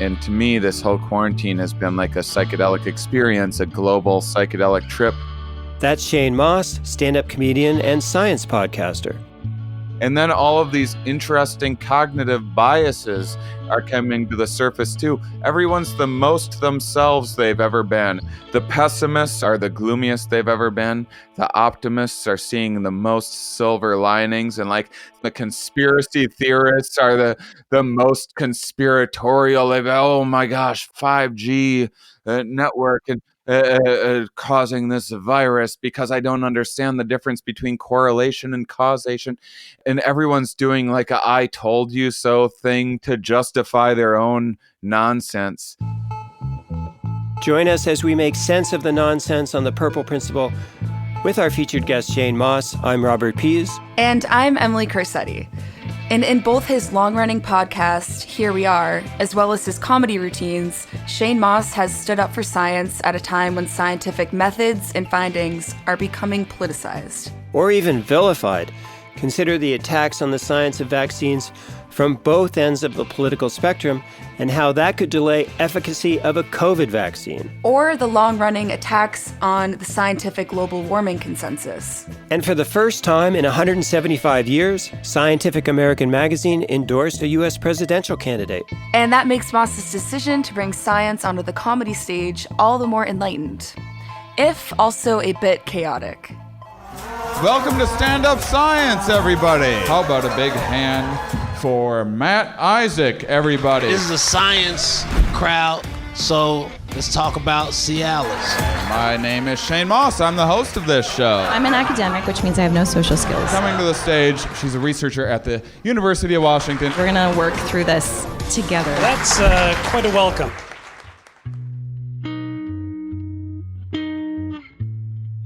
And to me, this whole quarantine has been like a psychedelic experience, a global psychedelic trip. That's Shane Mauss, stand-up comedian and science podcaster. And then all of these interesting cognitive biases are coming to the surface too. Everyone's the most themselves they've ever been. The pessimists are the gloomiest they've ever been. The optimists are seeing the most silver linings. And like the conspiracy theorists are the most conspiratorial. Oh my gosh, 5G network and causing this virus because I don't understand the difference between correlation and causation. And everyone's doing like a I told you so thing to justify their own nonsense. Join us as we make sense of the nonsense on the Purple Principle with our featured guest, Shane Mauss. I'm Robert Pease. And I'm Emily Corsetti. And in both his long-running podcast, Here We Are, as well as his comedy routines, Shane Mauss has stood up for science at a time when scientific methods and findings are becoming politicized. Or even vilified. Consider the attacks on the science of vaccines from both ends of the political spectrum and how that could delay efficacy of a COVID vaccine. Or the long-running attacks on the scientific global warming consensus. And for the first time in 175 years, Scientific American magazine endorsed a U.S. presidential candidate. And that makes Mauss's decision to bring science onto the comedy stage all the more enlightened, if also a bit chaotic. Welcome to Stand Up Science, everybody. How about a big hand for Matt Isaac, everybody? This is a science crowd, so let's talk about Cialis. My name is Shane Mauss. I'm the host of this show. I'm an academic, which means I have no social skills. Coming to the stage, she's a researcher at the University of Washington. We're going to work through this together. That's quite a welcome.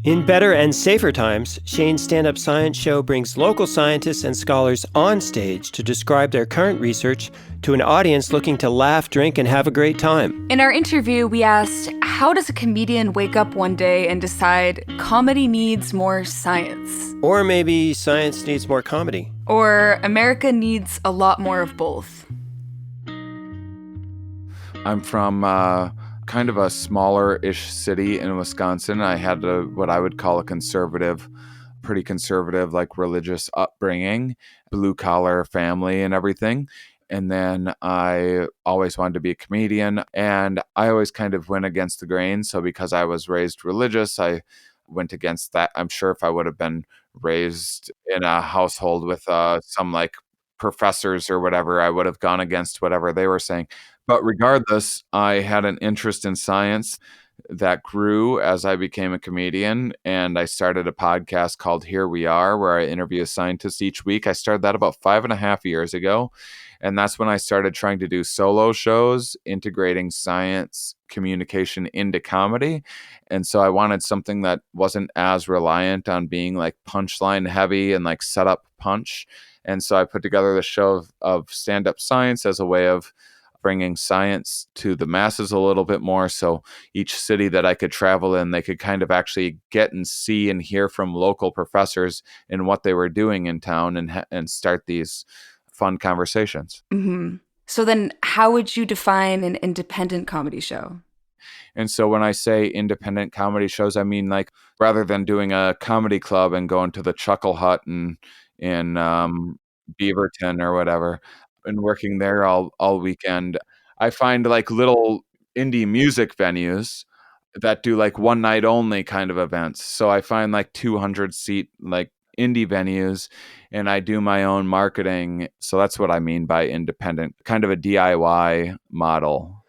In better and safer times, Shane's stand-up science show brings local scientists and scholars on stage to describe their current research to an audience looking to laugh, drink, and have a great time. In our interview, we asked, how does a comedian wake up one day and decide comedy needs more science? Or maybe science needs more comedy. Or America needs a lot more of both. I'm from kind of a smaller-ish city in Wisconsin. I had what I would call a pretty conservative, like religious upbringing, blue-collar family and everything. And then I always wanted to be a comedian, and I always kind of went against the grain. So because I was raised religious, I went against that. I'm sure if I would have been raised in a household with some like professors or whatever, I would have gone against whatever they were saying. But regardless, I had an interest in science that grew as I became a comedian, and I started a podcast called Here We Are, where I interview a scientist each week. I started that about 5.5 years ago, and that's when I started trying to do solo shows, integrating science communication into comedy. And so I wanted something that wasn't as reliant on being like punchline heavy and like set up punch. And so I put together the show of stand-up science as a way of bringing science to the masses a little bit more. So each city that I could travel in, they could kind of actually get and see and hear from local professors and what they were doing in town and start these fun conversations. Mm-hmm. So then how would you define an independent comedy show? And so when I say independent comedy shows, I mean like rather than doing a comedy club and going to the Chuckle Hut in Beaverton or whatever, and working there all weekend, I find like little indie music venues that do like one night only kind of events. So I find like 200 seat like indie venues, and I do my own marketing. So that's what I mean by independent, kind of a DIY model.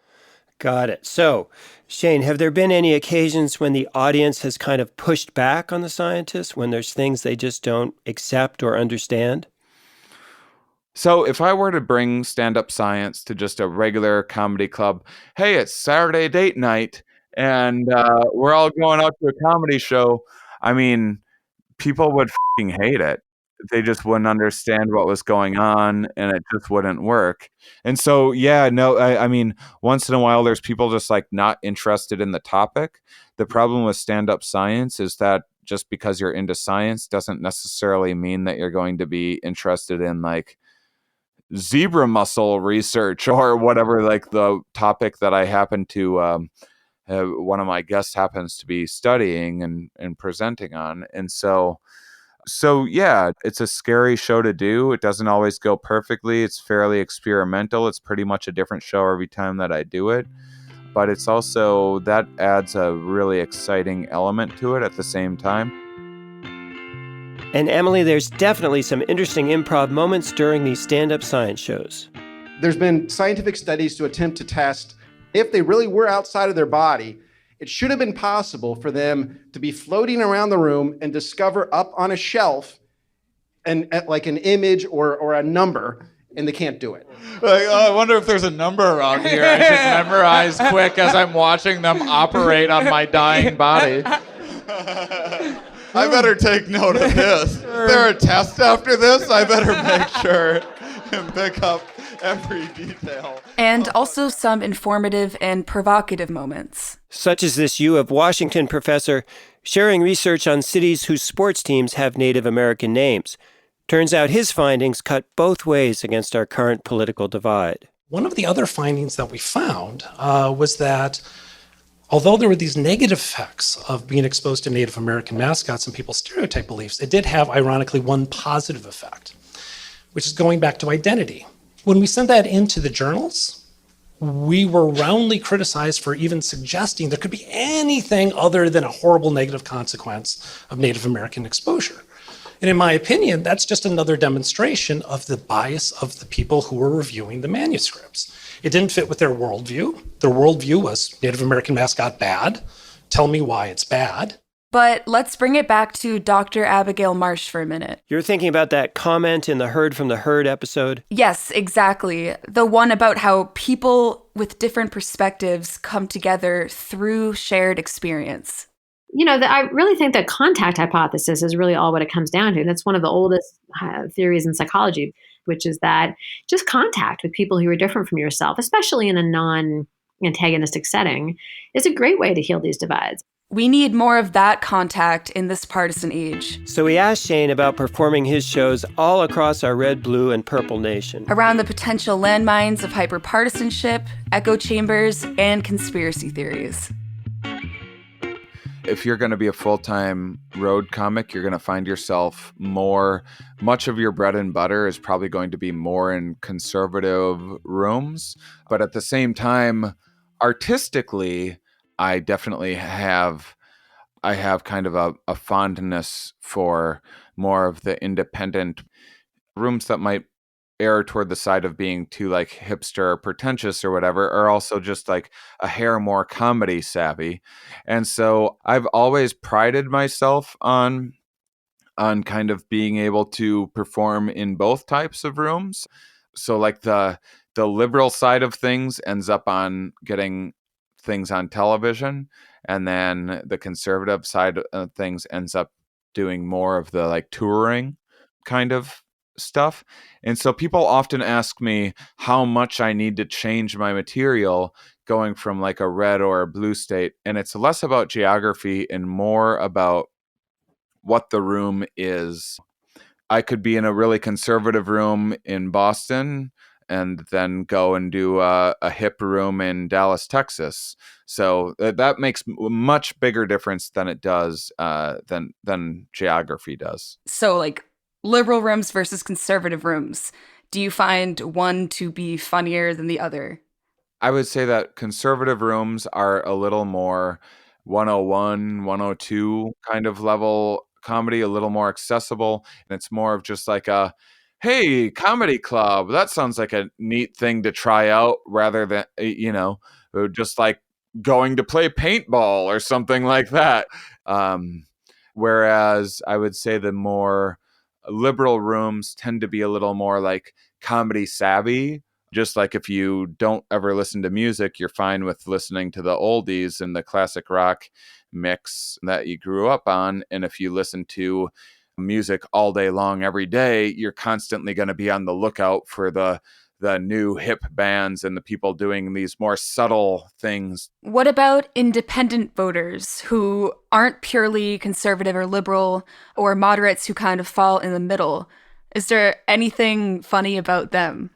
Got it. So, Shane, have there been any occasions when the audience has kind of pushed back on the scientists, when there's things they just don't accept or understand? So if I were to bring stand-up science to just a regular comedy club, hey, it's Saturday date night, and we're all going out to a comedy show, I mean, people would fucking hate it. They just wouldn't understand what was going on, and it just wouldn't work. And so, yeah, no, I mean, once in a while, there's people just like not interested in the topic. The problem with stand-up science is that just because you're into science doesn't necessarily mean that you're going to be interested in like zebra mussel research or whatever, like the topic that I happen to one of my guests happens to be studying and presenting on. And so yeah, it's a scary show to do. It doesn't always go perfectly. It's fairly experimental. It's pretty much a different show every time that I do it. But it's also, that adds a really exciting element to it at the same time. And Emily, there's definitely some interesting improv moments during these stand-up science shows. There's been scientific studies to attempt to test if they really were outside of their body. It should have been possible for them to be floating around the room and discover up on a shelf like an image or a number, and they can't do it. Like, I wonder if there's a number around here I should memorize quick as I'm watching them operate on my dying body. I better take note of this. Is there a test after this? I better make sure and pick up every detail. And also some informative and provocative moments. Such as this U of Washington professor sharing research on cities whose sports teams have Native American names. Turns out his findings cut both ways against our current political divide. One of the other findings that we found was that although there were these negative effects of being exposed to Native American mascots and people's stereotype beliefs, it did have, ironically, one positive effect, which is going back to identity. When we sent that into the journals, we were roundly criticized for even suggesting there could be anything other than a horrible negative consequence of Native American exposure. And in my opinion, that's just another demonstration of the bias of the people who were reviewing the manuscripts. It didn't fit with their worldview. Their worldview was Native American mascot bad. Tell me why it's bad. But let's bring it back to Dr. Abigail Marsh for a minute. You're thinking about that comment in the Heard from the Herd episode? Yes, exactly. The one about how people with different perspectives come together through shared experience. I really think that contact hypothesis is really all what it comes down to. That's one of the oldest theories in psychology, which is that just contact with people who are different from yourself, especially in a non-antagonistic setting, is a great way to heal these divides. We need more of that contact in this partisan age. So we asked Shane about performing his shows all across our red, blue, and purple nation. Around the potential landmines of hyperpartisanship, echo chambers, and conspiracy theories. If you're going to be a full-time road comic, you're going to find yourself much of your bread and butter is probably going to be more in conservative rooms. But at the same time, artistically, I definitely have kind of a fondness for more of the independent rooms that might err toward the side of being too like hipster or pretentious or whatever, are also just like a hair more comedy savvy. And so I've always prided myself on kind of being able to perform in both types of rooms. So like the liberal side of things ends up on getting things on television, and then the conservative side of things ends up doing more of the like touring kind of stuff. And so people often ask me how much I need to change my material going from like a red or a blue state. And it's less about geography and more about what the room is. I could be in a really conservative room in Boston and then go and do a hip room in Dallas, Texas. So that makes a much bigger difference than it does than geography does. So like liberal rooms versus conservative rooms. Do you find one to be funnier than the other? I would say that conservative rooms are a little more 101, 102 kind of level comedy, a little more accessible. And it's more of just like a, hey, comedy club, that sounds like a neat thing to try out, rather than, just like going to play paintball or something like that. Whereas I would say the more liberal rooms tend to be a little more like comedy savvy. Just like if you don't ever listen to music, you're fine with listening to the oldies and the classic rock mix that you grew up on. And if you listen to music all day long, every day, you're constantly going to be on the lookout for the new hip bands and the people doing these more subtle things. What about independent voters who aren't purely conservative or liberal, or moderates who kind of fall in the middle? Is there anything funny about them?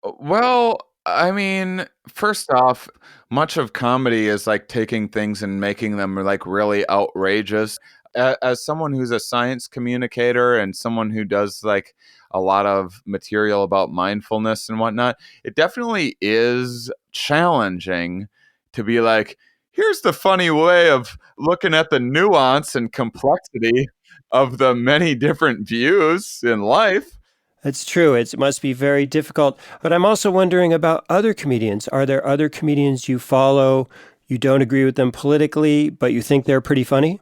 Well, I mean, first off, much of comedy is like taking things and making them like really outrageous. As someone who's a science communicator and someone who does like a lot of material about mindfulness and whatnot, it definitely is challenging to be like, here's the funny way of looking at the nuance and complexity of the many different views in life. That's true. It must be very difficult. But I'm also wondering about other comedians. Are there other comedians you follow, you don't agree with them politically, but you think they're pretty funny?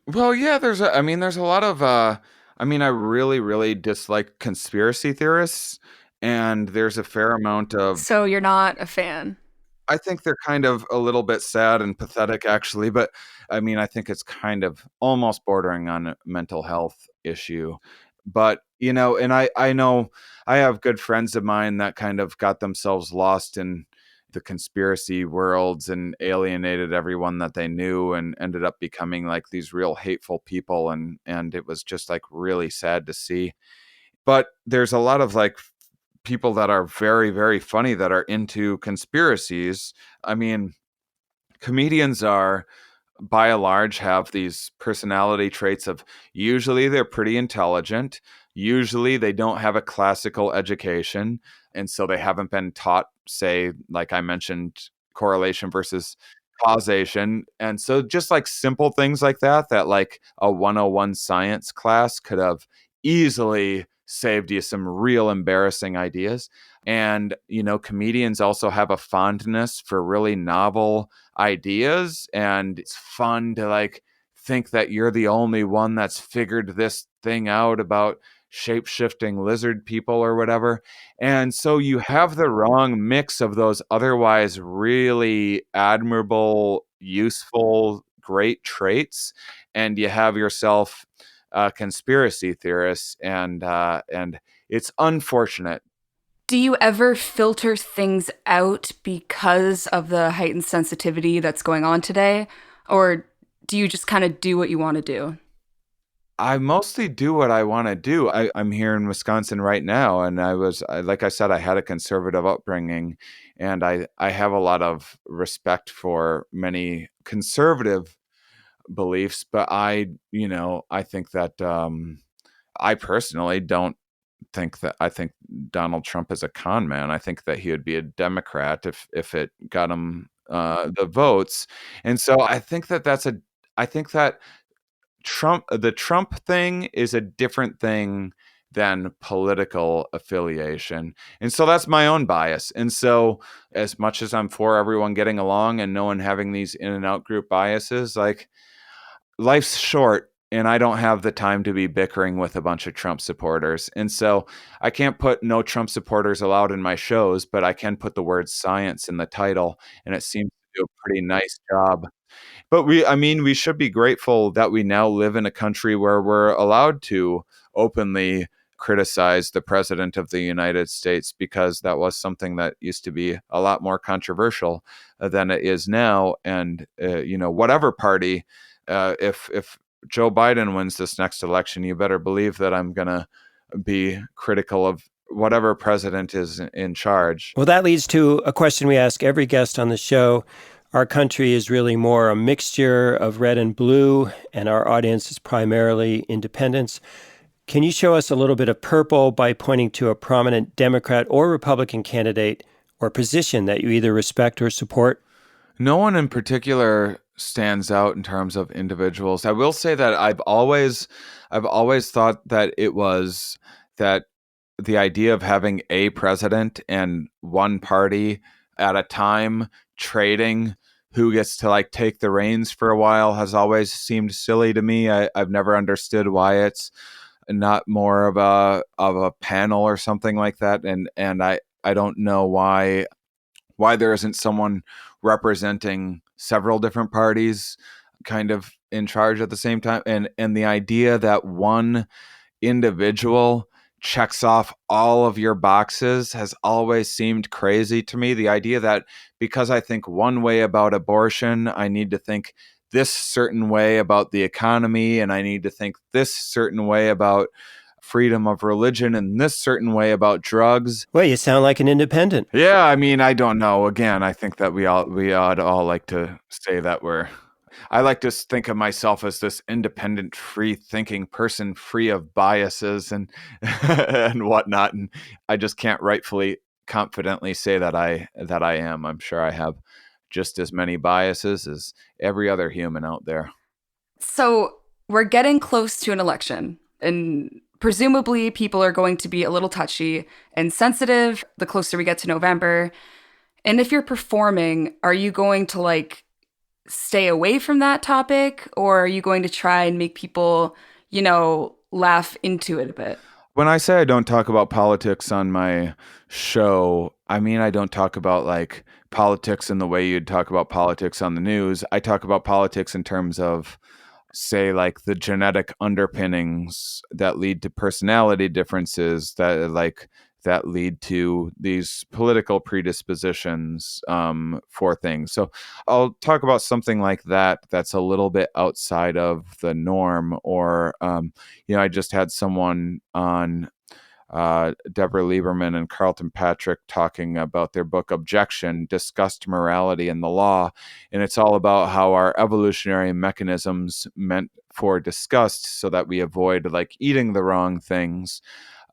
Well, yeah, there's a lot of, I really, really dislike conspiracy theorists, and there's a fair amount of, So you're not a fan. I think they're kind of a little bit sad and pathetic, actually, but I think it's kind of almost bordering on a mental health issue. But, I know I have good friends of mine that kind of got themselves lost in the conspiracy worlds and alienated everyone that they knew and ended up becoming like these real hateful people. And it was just like really sad to see. But there's a lot of like people that are very, very funny that are into conspiracies. I mean, comedians are by and large have these personality traits of usually they're pretty intelligent, usually they don't have a classical education, and so they haven't been taught, say, like I mentioned, correlation versus causation. And so just like simple things like that like a 101 science class could have easily saved you some real embarrassing ideas. And comedians also have a fondness for really novel ideas, and it's fun to like think that you're the only one that's figured this thing out about shape-shifting lizard people or whatever. And so you have the wrong mix of those otherwise really admirable, useful, great traits, and you have yourself conspiracy theorists, and it's unfortunate. Do you ever filter things out because of the heightened sensitivity that's going on today? Or do you just kind of do what you want to do? I mostly do what I want to do. I'm here in Wisconsin right now, and like I said, I had a conservative upbringing, and I have a lot of respect for many conservative beliefs, but I think that I personally don't I think Donald Trump is a con man. I think that he would be a Democrat if it got him the votes, and so I think that the Trump thing is a different thing than political affiliation. And so that's my own bias. And so as much as I'm for everyone getting along and no one having these in and out group biases, like life's short and I don't have the time to be bickering with a bunch of Trump supporters. And so I can't put no Trump supporters allowed in my shows, but I can put the word science in the title, and it seems to do a pretty nice job. But we should be grateful that we now live in a country where we're allowed to openly criticize the president of the United States, because that was something that used to be a lot more controversial than it is now. And, whatever party, if Joe Biden wins this next election, you better believe that I'm going to be critical of whatever president is in charge. Well, that leads to a question we ask every guest on the show. Our country is really more a mixture of red and blue, and our audience is primarily independents. Can you show us a little bit of purple by pointing to a prominent Democrat or Republican candidate or position that you either respect or support? No one in particular stands out in terms of individuals. I will say that I've always thought that it was that the idea of having a president and one party at a time trading who gets to like take the reins for a while has always seemed silly to me. I've never understood why it's not more of a panel or something like that. And I don't know why there isn't someone representing several different parties kind of in charge at the same time. And the idea that one individual checks off all of your boxes has always seemed crazy to me. The idea that because I think one way about abortion, I need to think this certain way about the economy, and I need to think this certain way about freedom of religion in this certain way about drugs. Well, you sound like an independent. Yeah, I mean, I don't know. Again, I think that we ought all like to say that I like to think of myself as this independent, free-thinking person, free of biases and and whatnot. And I just can't rightfully, confidently say that I am. I'm sure I have just as many biases as every other human out there. So we're getting close to an election, and presumably people are going to be a little touchy and sensitive the closer we get to November. And if you're performing, are you going to stay away from that topic, or are you going to try and make people, laugh into it a bit? When I say I don't talk about politics on my show, I mean I don't talk about politics in the way you'd talk about politics on the news. I talk about politics in terms of, say, the genetic underpinnings that lead to personality differences, that lead to these political predispositions for things. So I'll talk about something like that that's a little bit outside of the norm. Or, I just had someone on, Deborah Lieberman and Carlton Patrick, talking about their book Objection, Disgust, Morality, and the Law. And it's all about how our evolutionary mechanisms meant for disgust so that we avoid eating the wrong things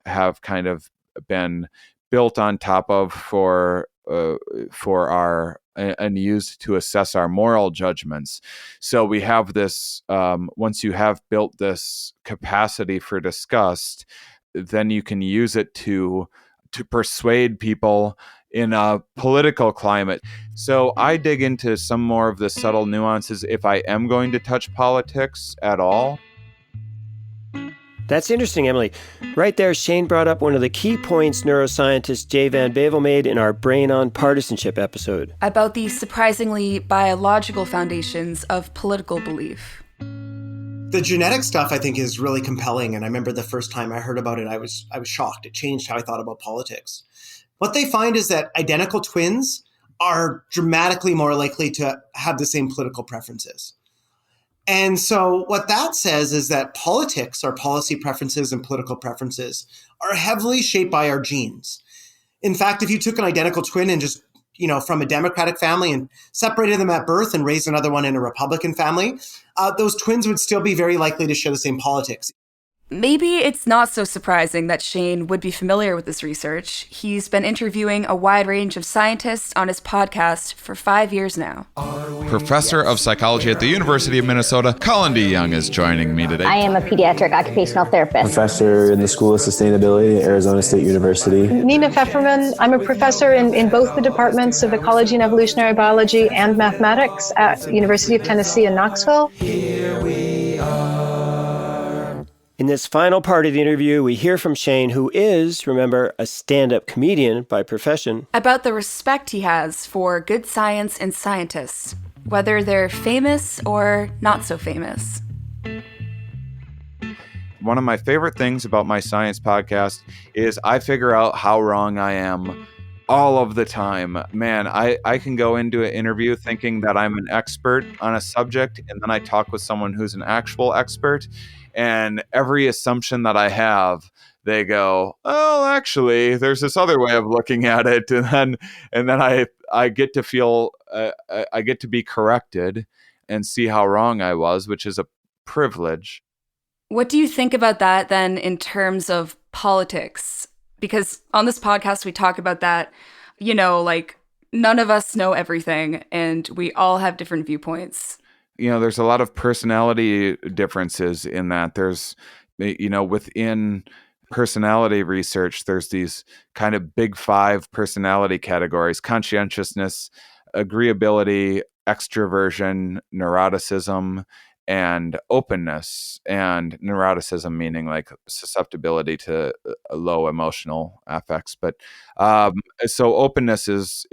have kind of been built on top of for our and used to assess our moral judgments. So we have this, once you have built this capacity for disgust, then you can use it to persuade people in a political climate. So I dig into some more of the subtle nuances if I am going to touch politics at all. That's interesting, Emily. Right there, Shane brought up one of the key points neuroscientist Jay Van Bavel made in our Brain on Partisanship episode. About the surprisingly biological foundations of political belief. The genetic stuff, I think, is really compelling. And I remember the first time I heard about it, I was shocked. It changed how I thought about politics. What they find is that identical twins are dramatically more likely to have the same political preferences. And so what that says is that politics, our policy preferences and political preferences, are heavily shaped by our genes. In fact, if you took an identical twin and just, from a Democratic family and separated them at birth and raised another one in a Republican family, those twins would still be very likely to share the same politics. Maybe it's not so surprising that Shane would be familiar with this research. He's been interviewing a wide range of scientists on his podcast for 5 years now. Professor of psychology at the University of Minnesota, Colin D. Young is joining me today. I am a pediatric occupational therapist. Professor in the School of Sustainability at Arizona State University. Nina Pfefferman. I'm a professor in both the departments of ecology and evolutionary biology and mathematics at University of Tennessee in Knoxville. Here we are. In this final part of the interview, we hear from Shane, who is, remember, a stand-up comedian by profession, about the respect he has for good science and scientists, whether they're famous or not so famous. One of my favorite things about my science podcast is I figure out how wrong I am all of the time. Man, I can go into an interview thinking that I'm an expert on a subject, and then I talk with someone who's an actual expert, and every assumption that I have, they go, oh, actually, there's this other way of looking at it. And then I get to feel, I get to be corrected and see how wrong I was, which is a privilege. What do you think about that then in terms of politics? Because on this podcast, we talk about that, none of us know everything and we all have different viewpoints. There's a lot of personality differences in that. There's, within personality research, there's these kind of big 5 personality categories: conscientiousness, agreeability, extroversion, neuroticism, and openness. And neuroticism meaning susceptibility to low emotional affects. But so openness is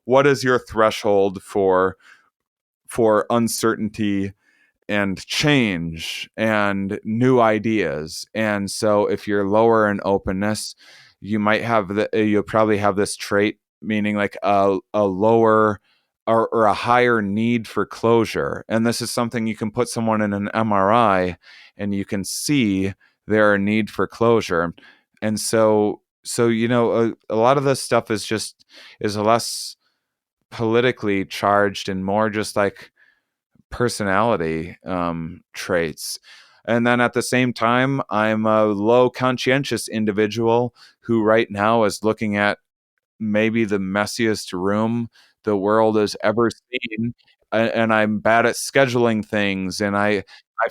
what is your threshold for uncertainty and change and new ideas? And so if you're lower in openness, you'll probably have this trait, meaning a lower or a higher need for closure. And this is something you can put someone in an MRI and you can see their need for closure. And so a lot of this stuff is less politically charged and more just like personality traits. And then at the same time, I'm a low conscientious individual who right now is looking at maybe the messiest room the world has ever seen. And I'm bad at scheduling things, and I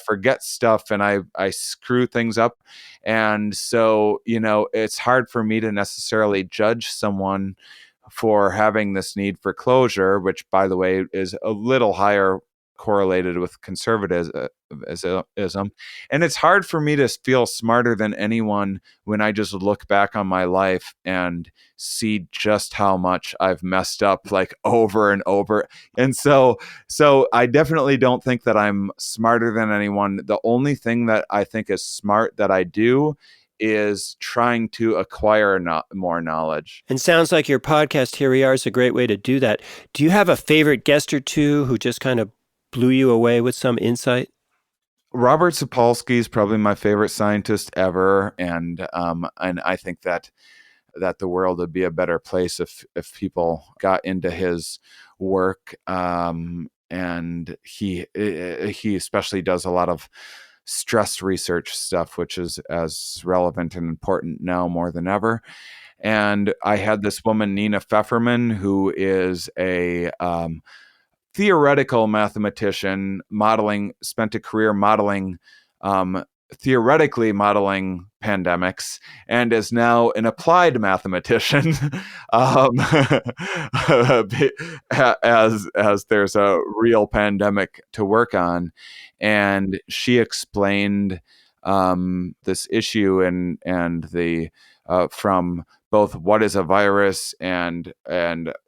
forget stuff, and I screw things up. And so, it's hard for me to necessarily judge someone for having this need for closure, which, by the way, is a little higher correlated with conservatism. And it's hard for me to feel smarter than anyone when I just look back on my life and see just how much I've messed up, like, over and over. And so I definitely don't think that I'm smarter than anyone. The only thing that I think is smart that I do is trying to acquire more knowledge. And sounds like your podcast, Here We Are, is a great way to do that. Do you have a favorite guest or two who just kind of blew you away with some insight? Robert Sapolsky is probably my favorite scientist ever, and I think that the world would be a better place if people got into his work. And he especially does a lot of stress research stuff, which is as relevant and important now more than ever. And I had this woman, Nina Pfefferman, who is a theoretical mathematician, spent a career theoretically modeling pandemics, and is now an applied mathematician, as there's a real pandemic to work on. And she explained this issue and the from both what is a virus and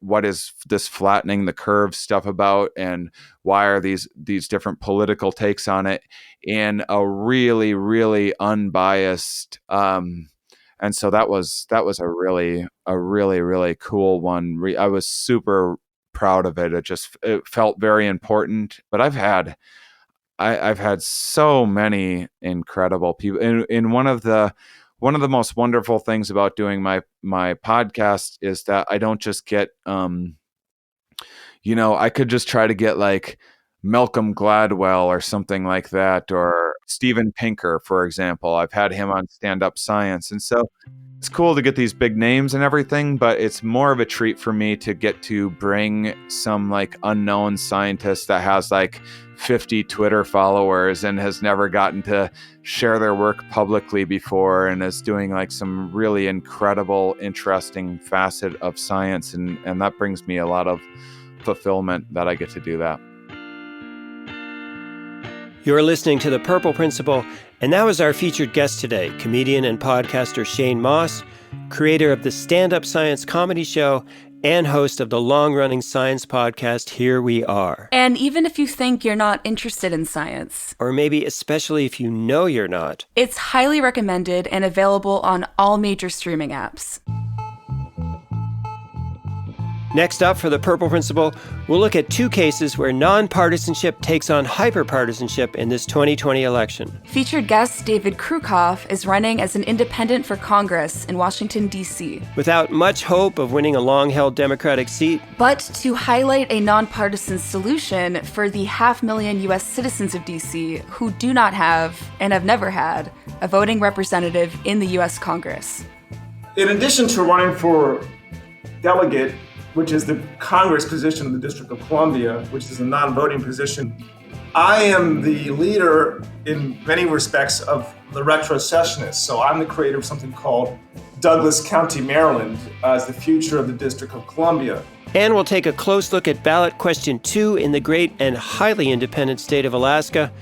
what is this flattening the curve stuff about, and why are these different political takes on it in a really, really unbiased. And so that was a really, really cool one. I was super proud of it. It felt very important. But I've had so many incredible people. In one of the most wonderful things about doing my podcast is that I don't just get, I could just try to get like Malcolm Gladwell or something like that, or Steven Pinker, for example. I've had him on Stand Up Science. And so it's cool to get these big names and everything, but it's more of a treat for me to get to bring some like unknown scientist that has like 50 Twitter followers and has never gotten to share their work publicly before, and is doing like some really incredible, interesting facet of science. And that brings me a lot of fulfillment that I get to do that. You're listening to The Purple Principle, and that was our featured guest today, comedian and podcaster Shane Mauss, creator of the Stand Up Science comedy show and host of the long-running science podcast, Here We Are. And even if you think you're not interested in science, or maybe especially if you know you're not, it's highly recommended and available on all major streaming apps. Next up for The Purple Principle, we'll look at two cases where nonpartisanship takes on hyperpartisanship in this 2020 election. Featured guest David Krukov is running as an independent for Congress in Washington, D.C. Without much hope of winning a long-held Democratic seat, but to highlight a nonpartisan solution for the 500,000 U.S. citizens of D.C. who do not have, and have never had, a voting representative in the U.S. Congress. In addition to running for delegate, which is the Congress position of the District of Columbia, which is a non-voting position, I am the leader in many respects of the retrocessionists. So I'm the creator of something called Douglas County, Maryland, as the future of the District of Columbia. And we'll take a close look at ballot question 2 in the great and highly independent state of Alaska.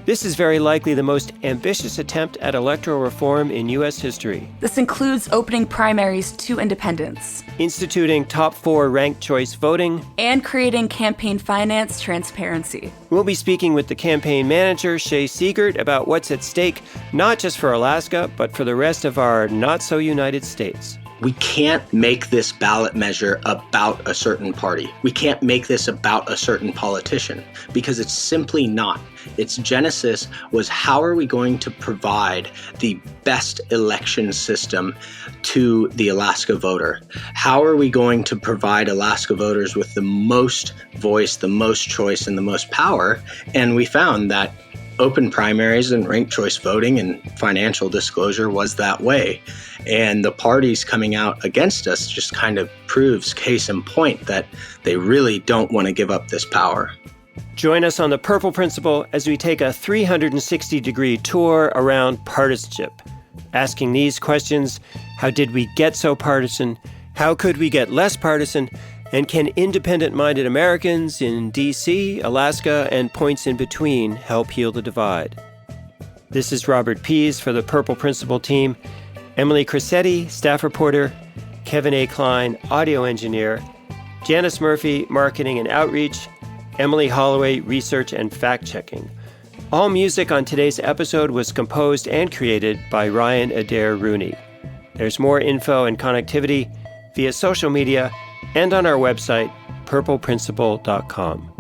This is very likely the most ambitious attempt at electoral reform in U.S. history. This includes opening primaries to independents, instituting top 4 ranked choice voting, and creating campaign finance transparency. We'll be speaking with the campaign manager, Shay Siegert, about what's at stake, not just for Alaska, but for the rest of our not-so-united states. We can't make this ballot measure about a certain party. We can't make this about a certain politician, because it's simply not. Its genesis was, how are we going to provide the best election system to the Alaska voter? How are we going to provide Alaska voters with the most voice, the most choice, and the most power? And we found that open primaries and ranked choice voting and financial disclosure was that way. And the parties coming out against us just kind of proves, case in point, that they really don't want to give up this power. Join us on the Purple Principle as we take a 360-degree tour around partisanship, asking these questions: how did we get so partisan? How could we get less partisan? And can independent-minded Americans in D.C., Alaska, and points in between help heal the divide? This is Robert Pease for the Purple Principle team. Emily Crissetti, staff reporter. Kevin A. Klein, audio engineer. Janice Murphy, marketing and outreach. Emily Holloway, research and fact-checking. All music on today's episode was composed and created by Ryan Adair Rooney. There's more info and connectivity via social media and on our website, purpleprinciple.com.